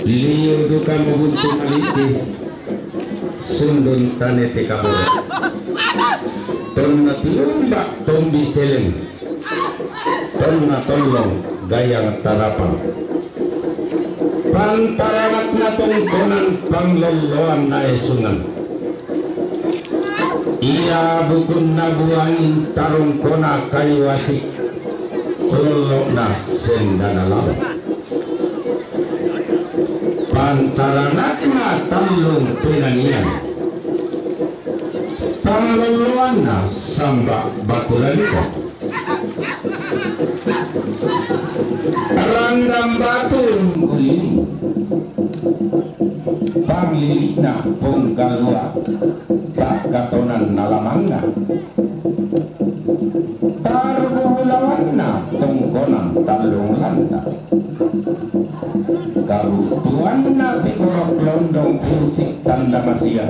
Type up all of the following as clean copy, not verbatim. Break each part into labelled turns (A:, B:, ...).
A: liyo duka mabuntu maliki sundun tanete kabur ton na tiumbak tombi celeng ton na tolong gayang tarapang pantaranak na tongkonan pangloloan na esungan iya bukun na buangin tarong kona kayu wasik lolo na sendana lawa pantaranak na talong penangian pangloloan na samba batulan ko randam batu guling panglilik na punggalua tak katonan nalamanga tarbuhulawan na tungkonan talong lanta karutuan na pikorok londong pusik tanda masya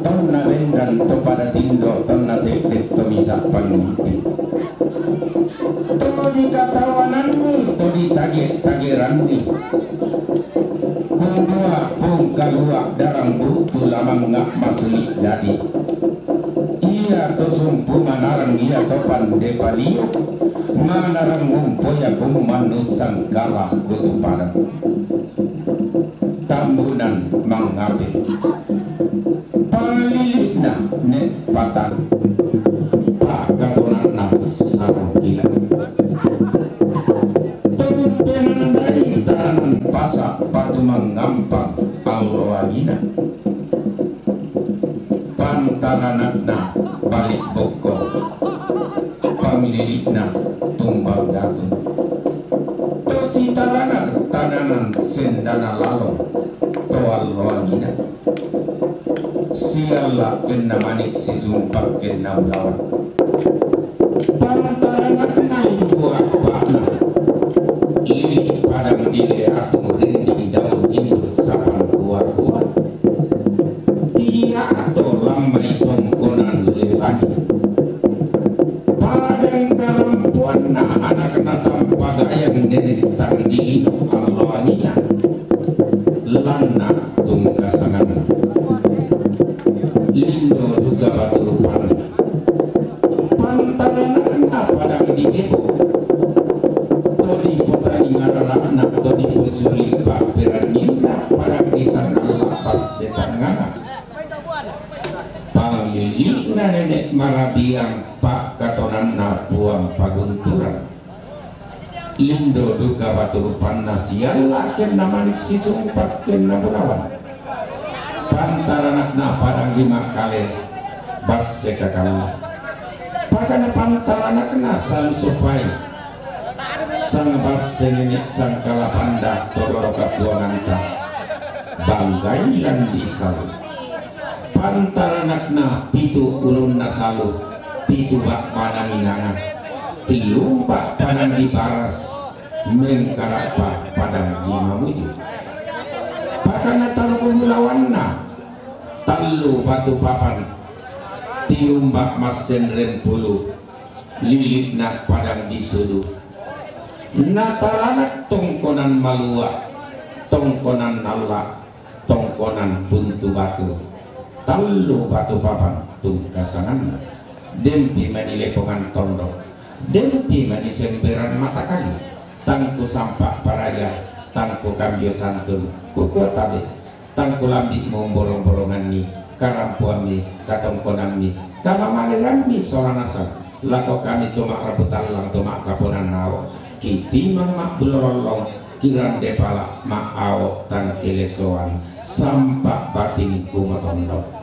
A: ton na bendan to pada tindo ton na tekdek to bisa pangimpi to di katawananmu to di tagih-tagiranmu kundua pungkalua darang butu lamang ngak masli jadi iya to sumpu manarang iya to pande palio manarang umpoya kumanusang kalah kutu padang tambunan mangape palilik na ne patan tak katonan na sarang gila tumpenan dari tanan pasak batu mengampang alwagina pantaranak na balik boko pamililik na tumbang gatu to citaranak tananan sendana lalong to alwagina siala kena manik si sumpak kena ulawan pantaranak na buat pakna lili padang dile atung rinding daun induk sapan kuat-kuat dia atau lambai tongkonan lewani padang kalampuan na anak natam pagayang nenek tangdilino alwanina lana tungkasangan lindo duga batu rupan pantaranak na padang digebo todi potani ngarana todi pusuli papiranina padang disana lapas setangana panglili na nenek marabiang pak katonan na buang pagunturan lindo duga batu rupan nasiala kena manik sisung pak kena bunawan pantaranak na padang lima kali bas sekakala pakana pantaranak na san supai sang bas senyenyek sang kalapanda todorokat buanganta banggai lan disalu pantaranak na pitu ulun nasalu pitu bak panaminangan tiung bak panang dibaras mengkarapa padang lima muju pakana tarukulawan na talu batu papan tiung bak masen rempulu lilit na padang disudu nataranak tongkonan malua tongkonan nala tongkonan buntu batu talu batu papan tungkasangan dempi manilepongan tondok dempi manisemberan mata kali tangku sampak paraya tangku kambio santun kuku tabe tangku lambi memborong-borongan ni karampuami katongkonami kamamaliran mi soranasa lako kami tumak rabutan lang tumak kapunan nao kiti mak bulorolong kiran depala mak awok tan kelesoan sampak batin kumatondok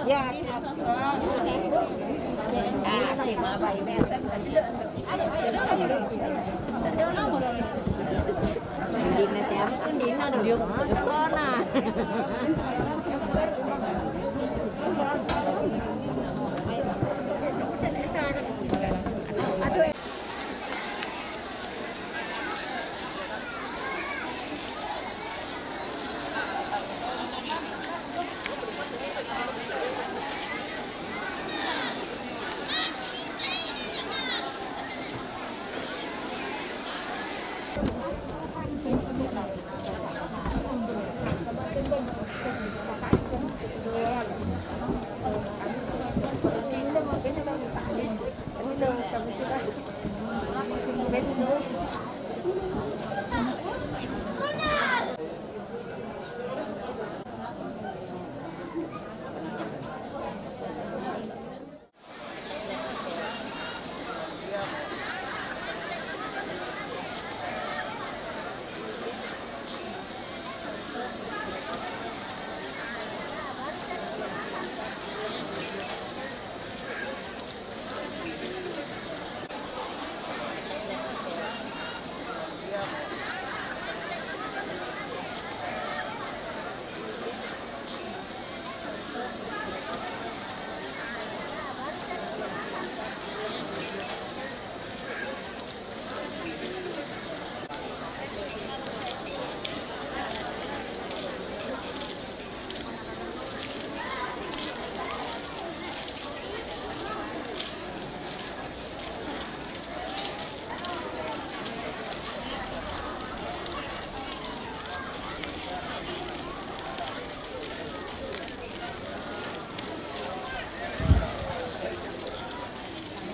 B: Ya, chỉ mà bảy mẹ tất cả đi là xem con đi nó được con à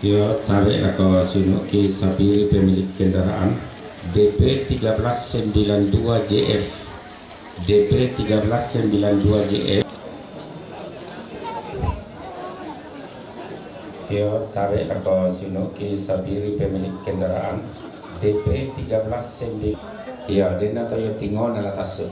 A: Yo tarik lako Sunuki Sabiri pemilik kendaraan DP 1392 JF DP 1392 JF. Yo tarik lako Sunuki Sabiri pemilik kendaraan DP 1392. Yo dena tayo tingon ala tasu.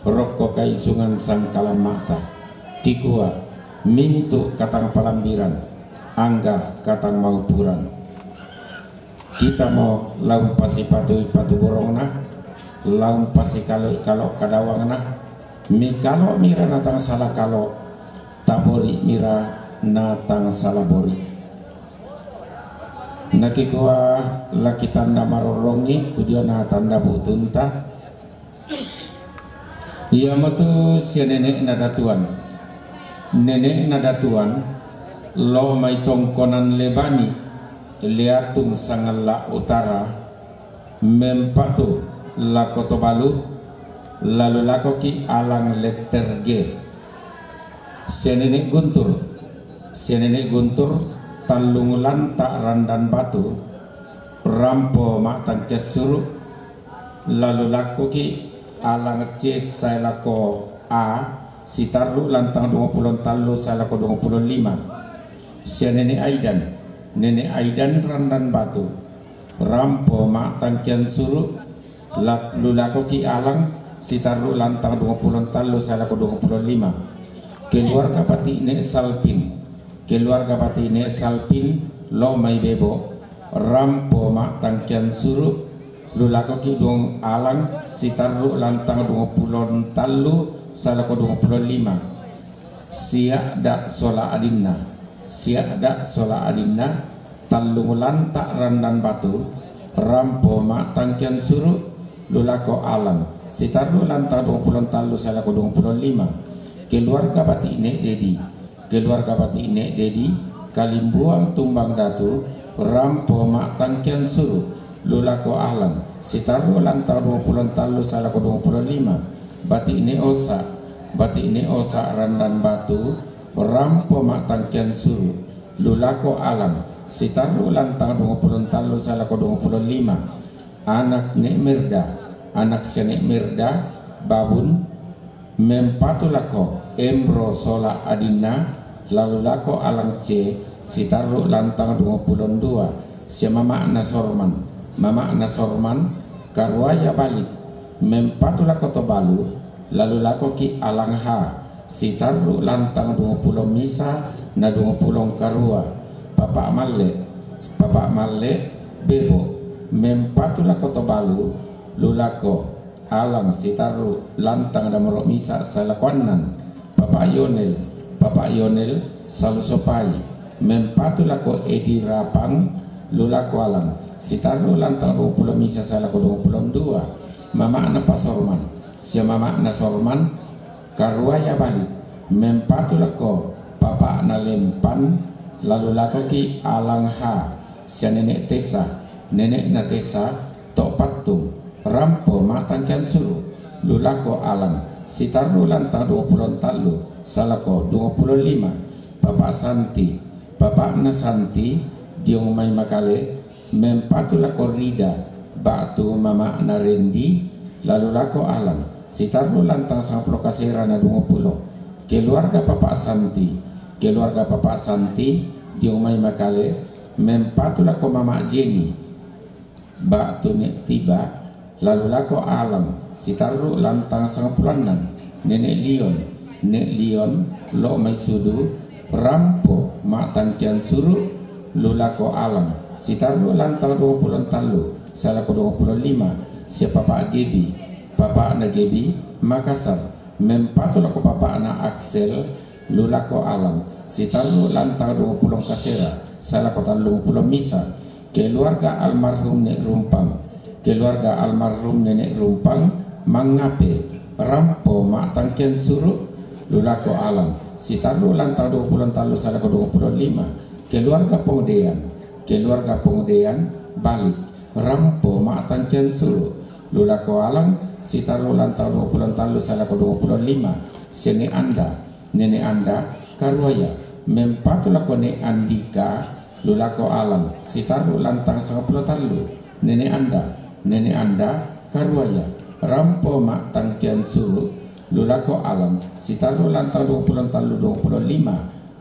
A: rokok kaisungan sangkala mata kikua mintu katang palambiran angga katang maupuran kita mau laun pasi patu borongna laun pasi kalau kadawangna mi kalau mira natang salah kalau tabori mira natang salah bori nakikua laki tanda marorongi tujuan tanda butunta iya matu si nenek nadatuan lo mai tongkonan lebani liatung sangala utara mempatu lako tobalu lalu lako ki alang letter G si nenek guntur talung lanta randan batu rampo matang kesuru lalu lako ki alang C saya lako A sitaru lantang 20 talu saya lako 25 si nenek Aidan randan batu rampo matang kian suru lalu lako ki alang sitaru lantang 20 talu saya lako 25 keluarga pati ne salpin lo mai bebo rampo matang kian suru lulako ki dong alang sitaru lantang 20 talu salako 25 siak dak sola adinna siada sola adinna tallung lantak randan batu rampo mak tangkian suruh lulako alam sitaru lantak 20 talu salako 25 keluarga bati ine dedi keluarga bati ine dedi kalimbuang tumbang datu rampo mak tangkian suruh lulako alam sitaru lantak 20 talu salako 25 bati ine osa randan batu rampo mak tangkian suruh lulako alam sitaru lantang 20 talu salako 25 anak nek merda anak senek merda babun mempatulako embro sola adina lalu lako alang c sitaru lantang 22 sia mama nasorman karwaya balik mempatulako tobalu lalu lako ki alang ha sitaru lantang 20 misa na 20 karua Papa Malle bebo mempatula kotobalu lulako alang sitaru lantang da morok misa salakwanan Papa Yonel salusopai mempatula ko edi rapang lulako alang sitaru lantang 20 misa salako 22 mama ana pasorman sia mama na sorman karwaya balik mempatula ko Papa na lempan lalu lako ki alang ha sia nenek na tesa tok patung rampo matangkan suruh lulako alang sitaru lantang 20 talu salako 25 Papa na santi diong mai makale mempatu lako rida batu mama na rendi lalu lako alang sitaru lantang 10 kasera na 20 keluarga Papa Santi diong mai makale mempatu lako mama Jenny batu nek tiba lalu lako alang sitaru lantang 10 nenek Leon lo mai sudu rampo mak tangkian suruh lulako alang sitaru lantang 20 talu salako 25 siapa Papa na Gebi Makassar mempatu lako Papa na Axel lulako alang sitaru lantang 20 kasera salako 30 misa keluarga almarhum nenek rumpang mangape rampo mak tangkian suruh lulako alang sitaru lantang 20 talu salako 25 keluarga pengedean balik rampo mak tangkian suruh lulako alang sitaru lantang 20 talu salako 25 nenek anda karwaya mempatu lako nek andika lulako alang sitaru lantang 10 talu nenek anda karwaya rampo mak tangkian suruh lulako alang sitaru lantang 20 talu 25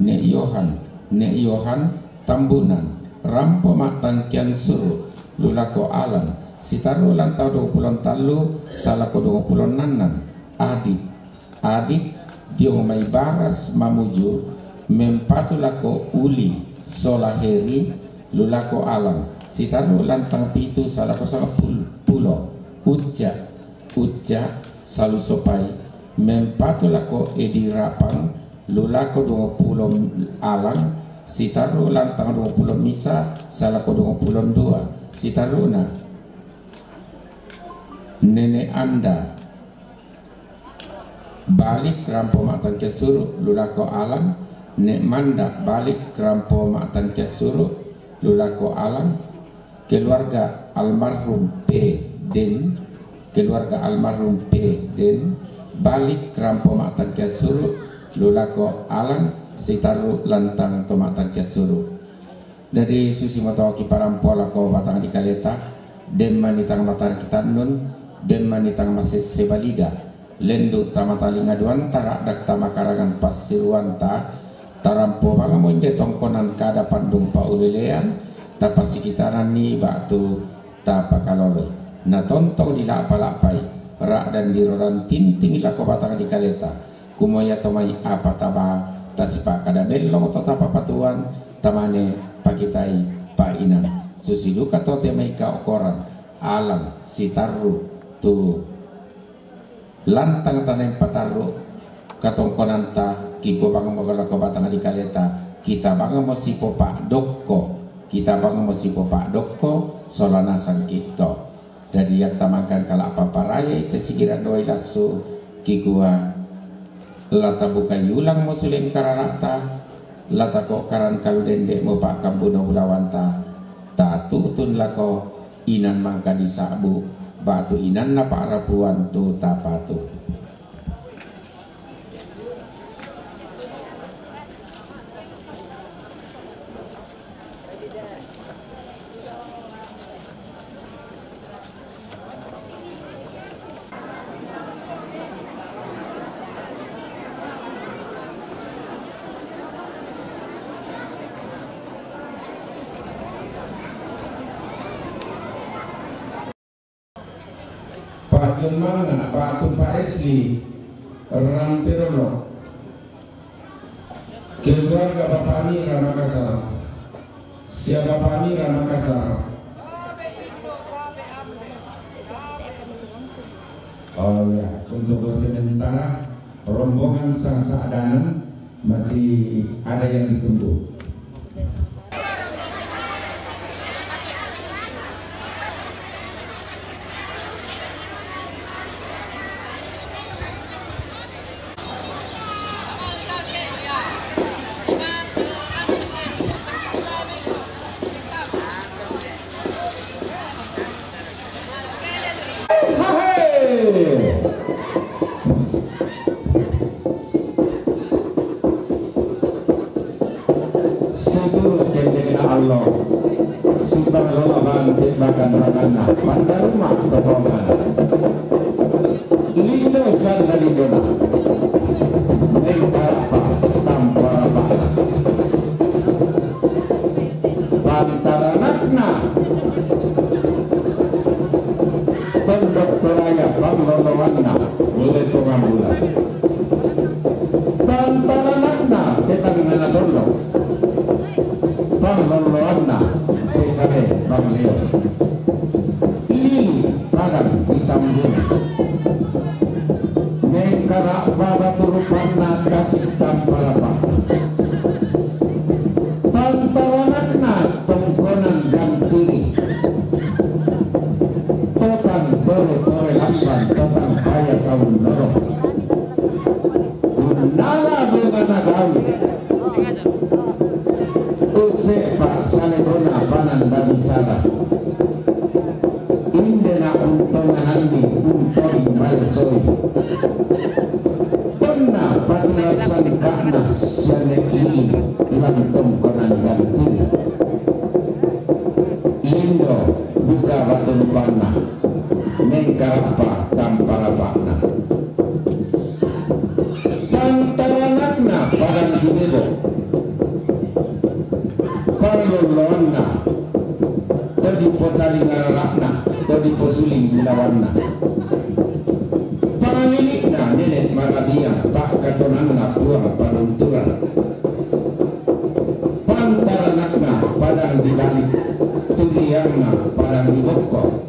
A: nek Yohan tambunan rampo mak tangkian suruh lulako alang sitaru lantang 20 talu salako 20 nanan adit diong mai baras mamuju mempatu lako uli sola heri lulako alang sitaru lantang pitu salako 10 uja salu sopai mempatu lako edi rapang lulako 20 alang sitaru lantang 20 misa salako 22 sitaruna nenek anda balik rampo matan kesuru lulako alang nek manda balik rampo matan kesuru lulako alang keluarga almarhum P den balik rampo matan kesuru lulako alang sitaru lantang tomatan kesuru dari susi matoki parampo lako batang di kaleta dem manitang matar kitanun dem manitang mases sebalida lendu tamatalinga duan tarak dak tamakarangan pasiruanta tarampo bangamunde tongkonan kada pandung pa ulelean tapasikitaran ni batu tapakalole na tontong dilapalapai rak dan diroran tinting lako batang di kaleta kumoya tomai apa taba tasipa kada melong to tapa patuan tamane pakitai painan susiduka to temai ka okoran alang sitaru tu lantang taneng pataru katongkonanta kiko bang mogala ko batang di kaleta kita bangun mesti popak doko, kita bangun mesti popak doko solana sangkito. Jadi yang tamakan kalau apa raya itu sikiran doi lasu kigua lata buka yulang musulin kararakta lata kok karan kalu dendek mo pak kambuno bulawanta tatu tun lako inan mangka disabu batu inan na pak rapuan tu tapatu.
C: Pak Jumanga, Pak Tumpa Esli, Rantirolo, keluarga Bapak Amira Makassar, siapa Bapak Amira Makassar? Oh ya, untuk sementara rombongan sang Sa'danan masih ada yang ditunggu. Allah subhanallah bangkit makan makanna pada rumah topongan lindo sanda lindona mengkapa tanpa apa pantaranakna tondok teraya panglolowanna boleh pengambulan pantaranakna tetangana tondok panglolowanna tekane panglio lili pagan ditambung mengkarak baba turupanna kasih tampalapa pantaranakna tongkonan gantiri totan boro tore lamban totan paya kaun noro unala bugana gaul sepa salegona banan bagi sada indena untongan andi untori malesoi pernah paturasan kakna selek ini lantong konan gantung lindo buka batu lupana mengkarapa tamparapakna tantaranakna padang dinebo panglolowanna tadi potali ngararakna tadi posuling bulawanna panganilikna nenek maradia pak katonanna puang panunturan pantaranakna padang dibalik tuliangna padang dibokko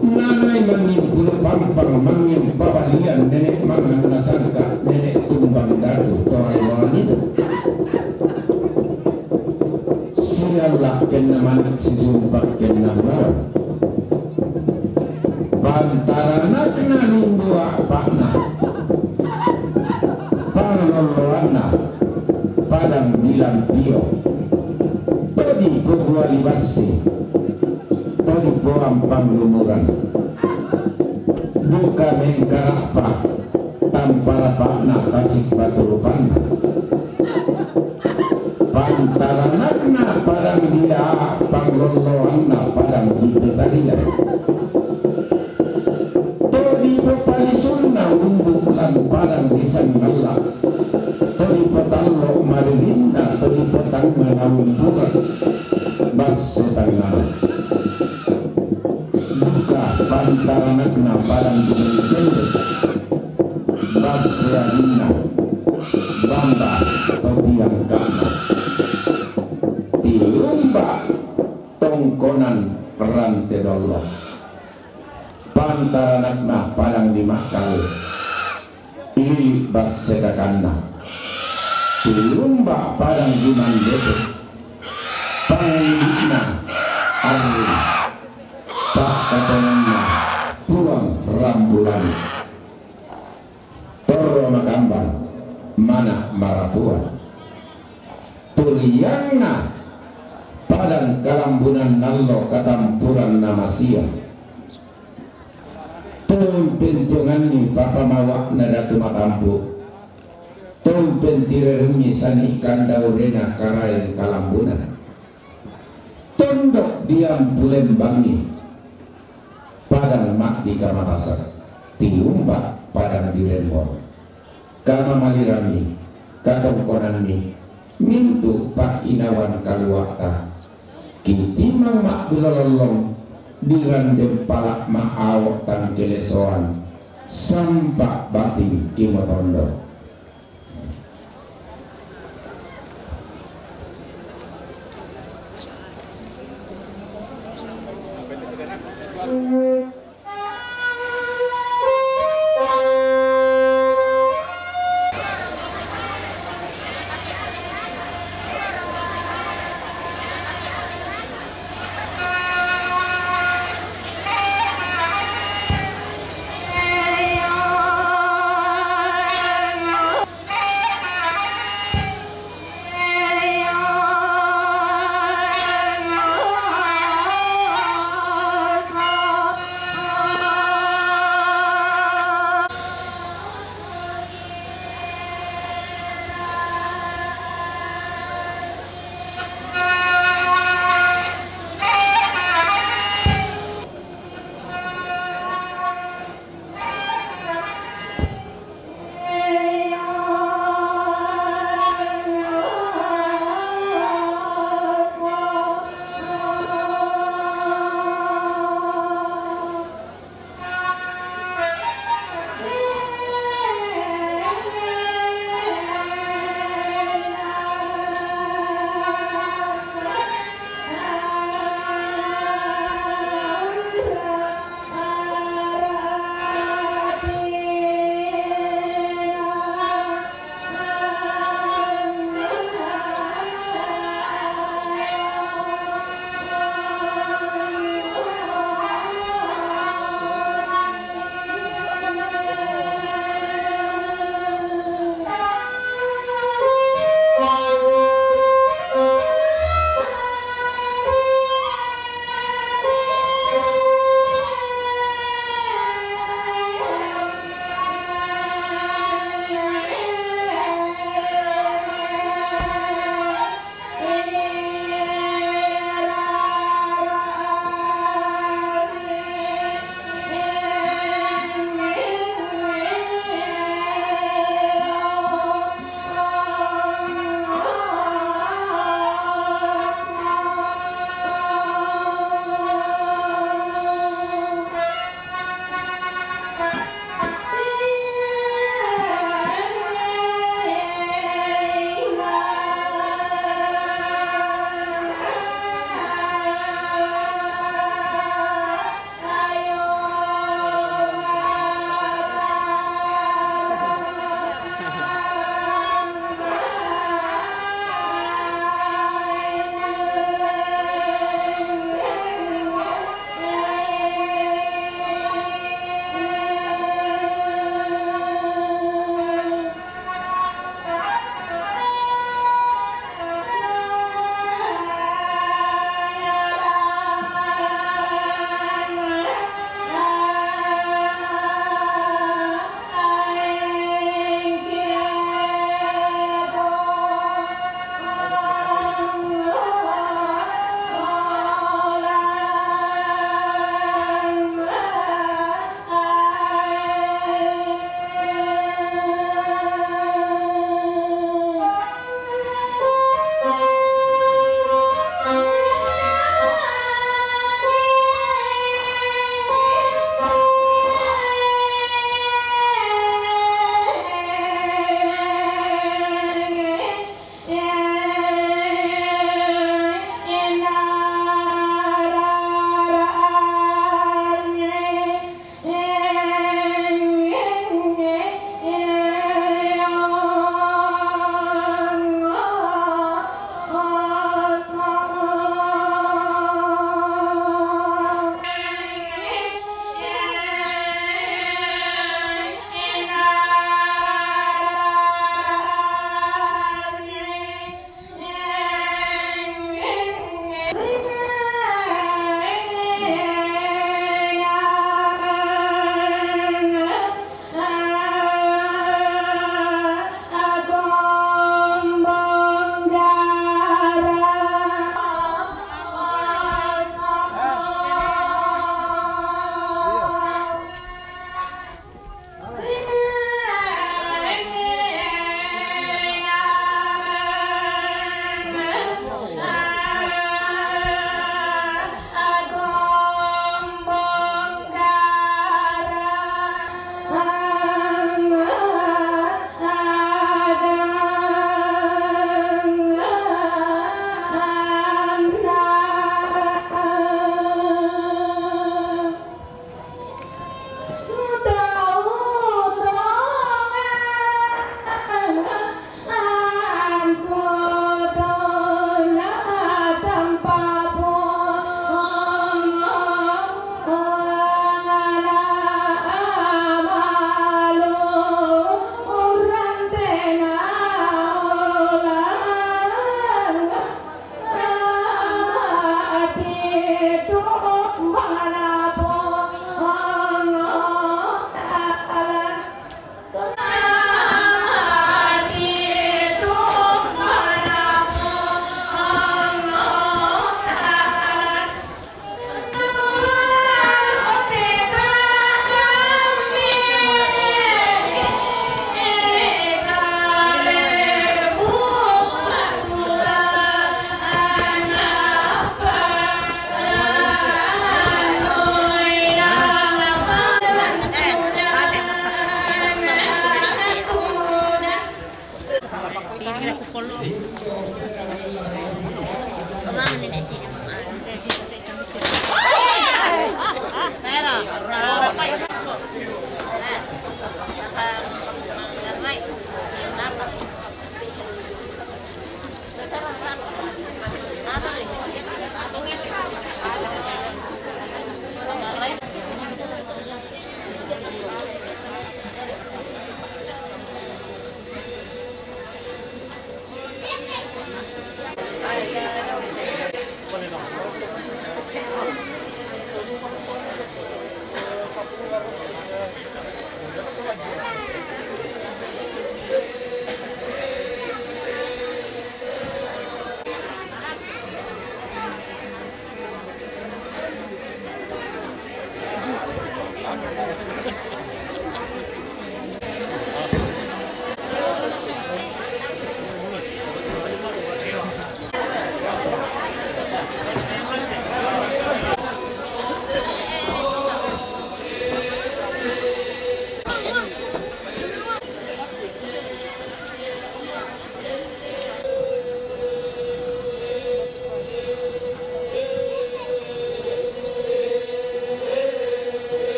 C: nanai mangin bulu pampang mangin pabalian nenek mangan nasangka nenek tumbang datu torang wanita Allah kena manik si sumpah kena lawan bantarana kena nundua pakna panglolowanna padang bilang pio tadi berdua libasi tadi boam panglumuran buka mengkarapa tampara pakna kasih batu rupanna pantaranakna padang dia panglolowanna padang ditetalia todi palisunna umbulan padang disanggala todi petallo marinda todi petang mengamburan bas setanggal buka pantaranakna padang ditetalia bas seadina bamba totiang kana lumba tongkonan perante dollo pantaranakna padang dimakal ili bas sedakanna tulumba padang diman lepe pangina arri tak katanganna puang rambulani toro magambang mana marapuan tuliangna padang kalambunan nallo katampuran namasia tumpentungan ni papa mawak nadatu matampu tumpentirerumi sani kandaurena karain kalambunan tondok diam pulembangi padang mak di kamatasan tiumba padang dirembon kama malirami katong konanmi mintu pak inawan kaluwata kitimang mak bulalolong dirandem palak ma'awak tan kelesoan sampak batin kimotondo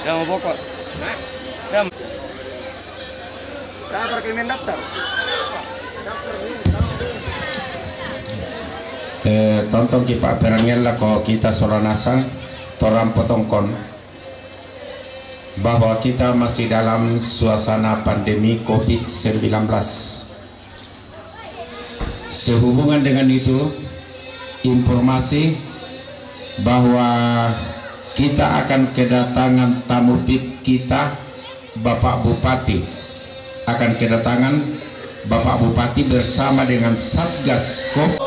D: Yang mau pokok. Yang. Daftar krimen daftar.
A: Tonton kipak perangnya lah kok kita soranasa toram potongkon bahwa kita masih dalam suasana pandemi COVID-19. Sehubungan dengan itu, informasi bahwa kita akan kedatangan tamu VIP kita, Bapak Bupati. Akan kedatangan Bapak Bupati bersama dengan Satgas COVID.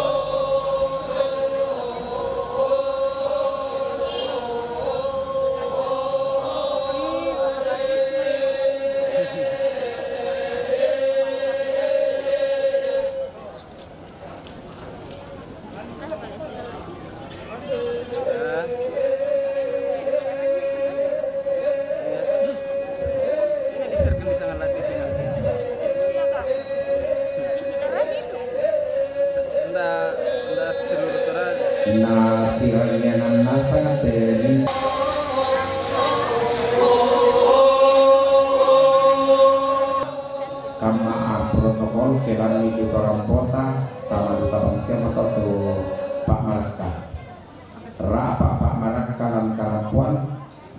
A: protokol kelan itu orang kota taman tabang siapa tahu Pak Malaka Pak Malaka dan karampuan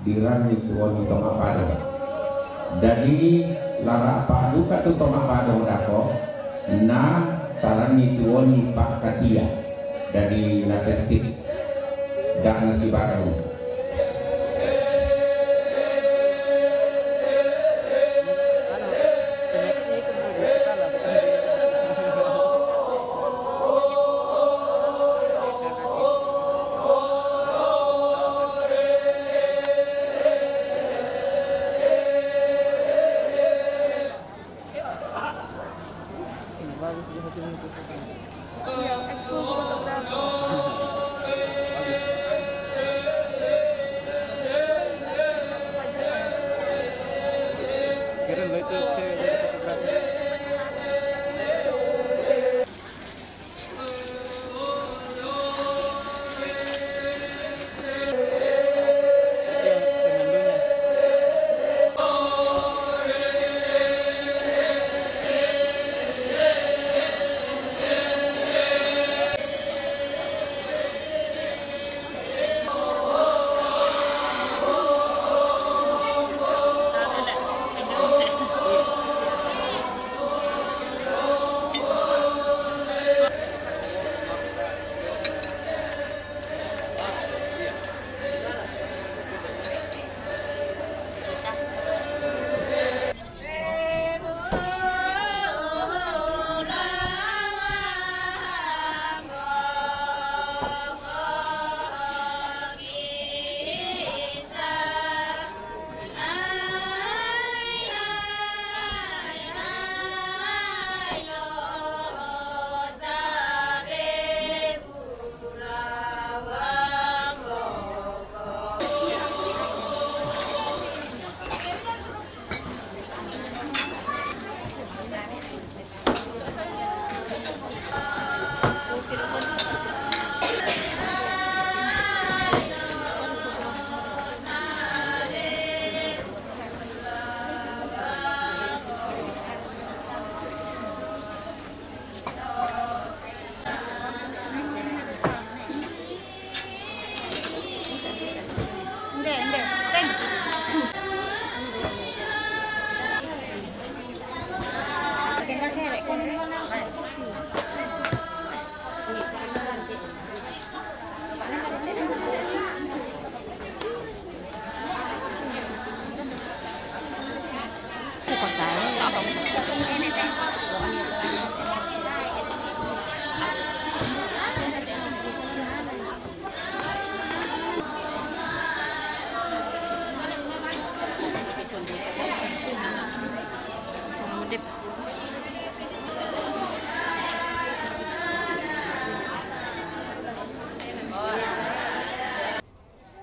A: diran itu oni toma pado dari lara Pak duka tu toma pado dako na taran itu oni Pak Katia dari natertik dan nasi baru.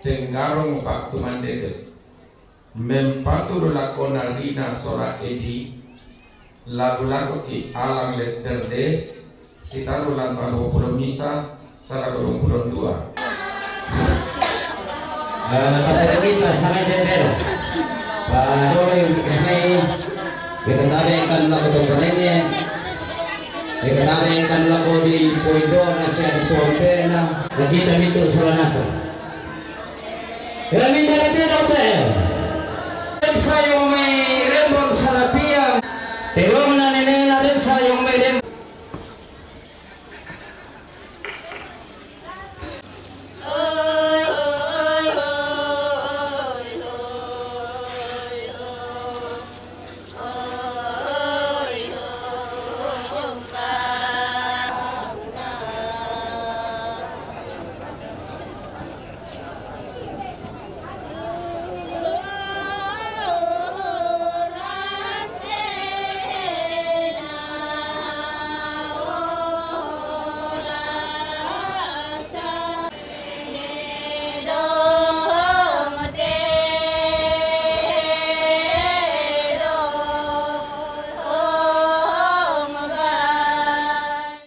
A: Cenggarong Pak Tumandeke mempatur lakona rina sora edi lagu-lagu ki alang letter D sitaru lantan 20 misa sara 22
E: kepada kita sangat berbeda pada yang kesini kita tampilkan lagu komponennya kita tampilkan lagu di poido nasi di pompena kita minta salah nasa. Kami tidak